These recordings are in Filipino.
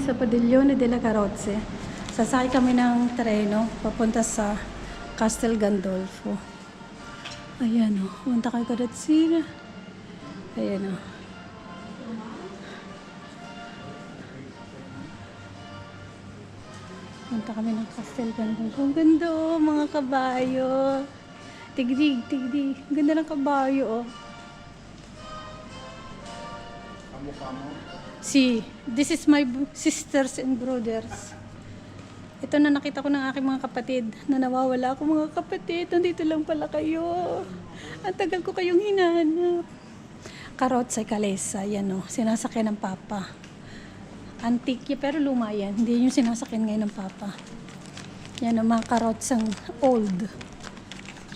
sa Padiglione delle Carrozze. Sasakay kami ng treno papunta sa Castel Gandolfo. Ayan o, punta kay Carrozzina. Ayan o. Punta kami ng Castel Gandolfo. Ang ganda o, mga kabayo. Tigdig, tigdig. Ang ganda ng kabayo o. See, this is my sisters and brothers. Ito na nakita ko ng aking mga kapatid na nawawala ako. Mga kapatid, nandito lang pala kayo. Ang tagal ko kayong hinahanap. Carrozza Calesa, yan o. Sinasakyan ng papa. Antique pero luma yan. Hindi yung sinasakyan ngayon ng papa. Yan o, mga karotsang old.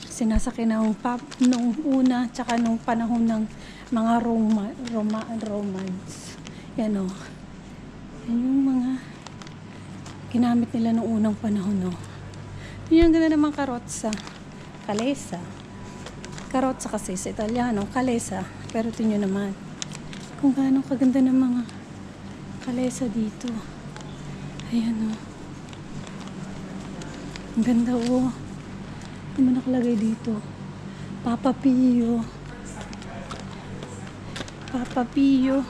Sinasakyan ng papa nung una, tsaka nung panahon ng mga Romans. Yan o. Yan yung mga ginamit nila noong unang panahon, no? Yun yung ganda ng mga karotsa. Calesa. Karotsa kasi sa Italiano, Calesa. Pero ito nyo naman kung gaano kaganda ng mga Calesa dito. Ayan, o. Ang ganda, o. Ano man nakalagay dito? Papa Pio. Papa Pio.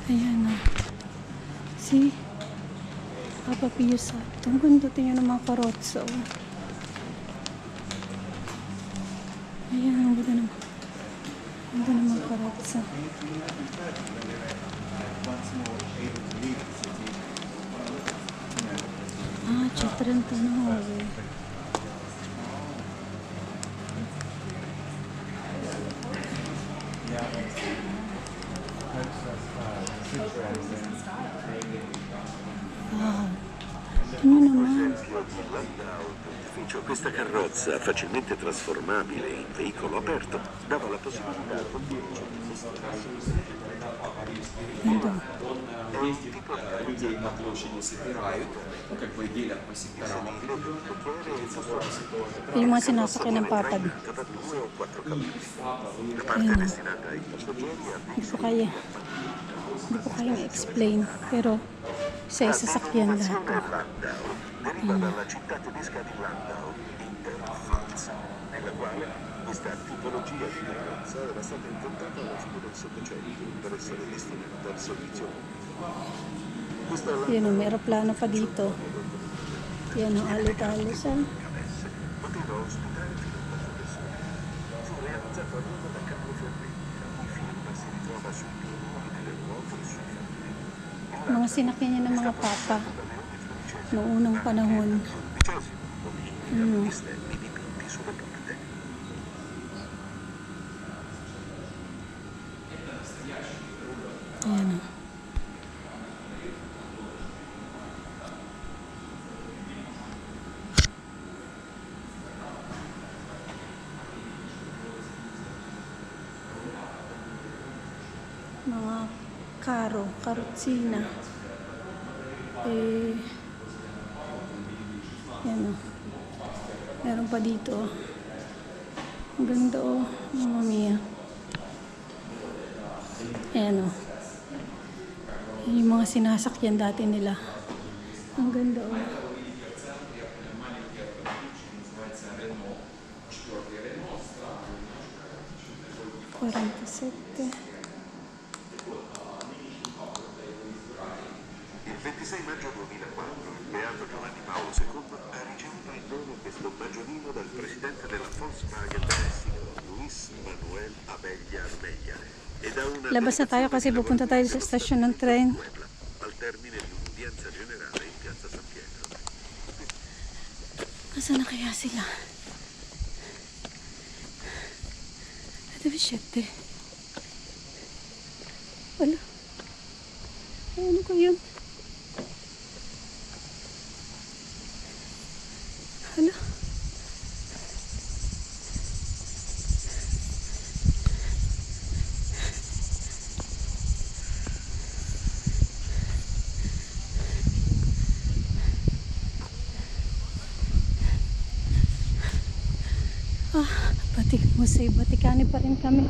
Ayan, o. See? Papa Pio sa ito. Ang ganda, tingnan ng mga karotsa, o. Ayan, ang ganda ng mga karotsa. Ah, c'è 39. Ah, ano naman? Questa carrozza, facilmente trasformabile in veicolo aperto, dava la possibilità di Ito. Людей на площади собирают, ну как бы делят по секторам. Yung mga sinasakyan ng papa. Ayan, o. Hindi ko kaya explain, pero sa sasakyan lahat. deriva dalla città tedesca di Landau, Interpfalz, nella quale questa tipologia di carrozza era stata inventata alla fine del Settecento per essere destinata al servizio pubblico. Questa Yan o, may aeroplano pa dito. Yan o, alit-alit siya. poteva ospitare fino a 4 persone. Fu realizzato a Roma da Carlo Ferretti, il cui film si ritrova sui piumoni delle ruote e sui fiori. Mga sinakyan niya ng mga papa noong unang panahon. Stelli dipinti sulle porte. Ayan o. Mga karotsina. Yan o. Meron pa dito, o. Ang ganda, o. Mamma mia. Ayan o. Yung mga sinasakyan dati nila. Ang ganda, o. Il 26 maggio 2004 il Beato Giovanni Paolo II ha ricevuto in dono questo baggiolino dal presidente della Volkswagen Messico, Luis Manuel Abella Armella, e da una Labas na tayo kasi pupunta tayo sa stasyon ng tren. al termine di un'udienza generale in piazza San Pietro. Nasaan na kaya sila? Dove siete? Wala. Ano ko yun? Hala. Museo Vaticani pa rin kami.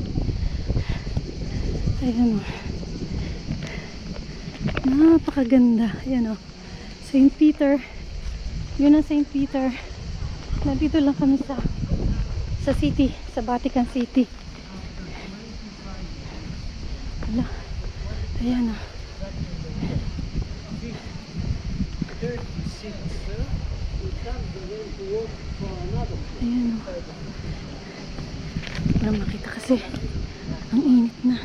Ayun o. Napakaganda. Ayan o. St. Peter. Yun ang St. Peter. Nandito lang kami sa city, sa Vatican City. Wala. Ayan o. Ayan o. Para makita kasi ang init na.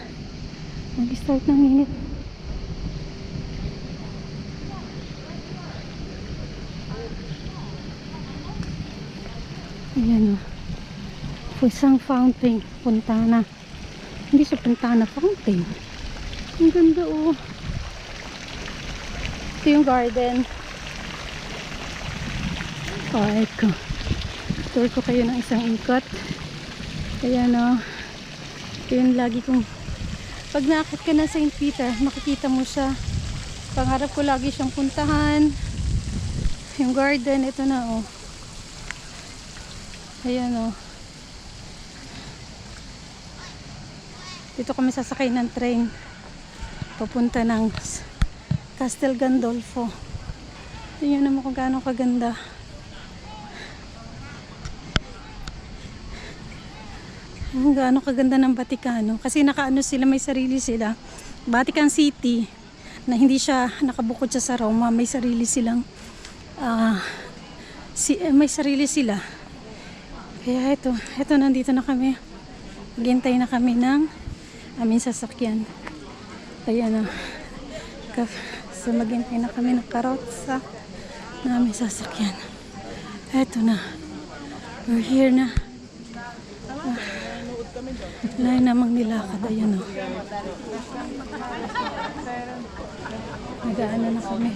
Nag-start ng init. Ayan o. Isang fountain. Fontana. Hindi siya Fontana. Fountain. Ang ganda o. Ito yung garden. Park ko. Tour ko kayo ng isang ikot. Ayan o. Ito yung lagi kong pag naakit ka na St. Peter, makikita mo siya. Pangarap ko lagi siyang puntahan. Yung garden, ito na o. Ayan o. Dito kami sasakay ng train. Papunta ng Castel Gandolfo. Tingnan naman kung gaano kaganda. Ang gaano kaganda ng Vaticano. Kasi nakaano sila, may sarili sila. Vatican City, na hindi siya nakabukod siya sa Roma. May sarili silang may sarili sila. Kaya ito nandito na kami. Maghintay na kami ng aming sasakyan. Ayan o. So maghintay na kami ng karotsa na aming sasakyan. Ito na. We're here na. Wala namang nilakad. Ayan o. Nagaano na kami.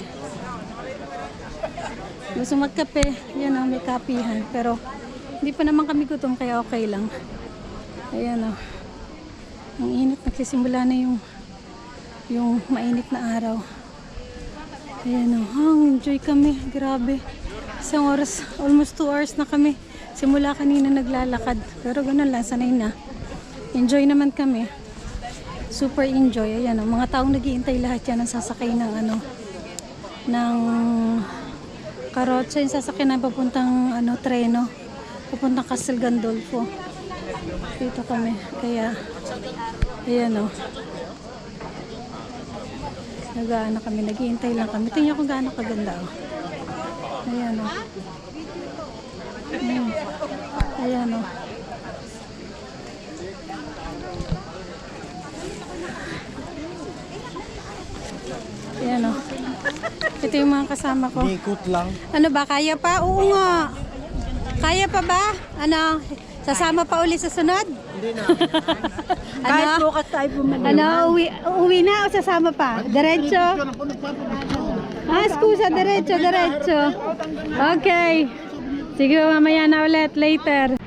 Gusto magkape. Ayan o, may kapihan. Pero hindi pa naman kami gutom kaya okay lang. Ayan o. Ang init. Nagsisimula na yung mainit na araw. Ayan o. Enjoy kami. Grabe. Isang oras. Almost 2 hours na kami. Simula kanina naglalakad. Pero ganun lang. Sanay na. Enjoy naman kami. Super enjoy. Ayan o. Mga taong nag-iintay lahat yan ang sasakay ng ng karotsa. Yung sasakay na papuntang treno. Papuntang Castel Gandolfo. Dito kami. Kaya ayan o. Nag-aano kami. Nag-iintay lang kami. Tingnan kung gaano kaganda o. Ayan o. Ayan o. Ayan o. Ito yung mga kasama ko. Ikot lang. Ano ba? Kaya pa? Oo nga. Kaya pa ba? Ano? Sasama pa uli sa sunod? Hindi na. Kahit bukas tayo bumalik. Uwi na o sasama pa? Diretso? Skusa. Diretso. Okay. Sige, mamaya na ulit. Later.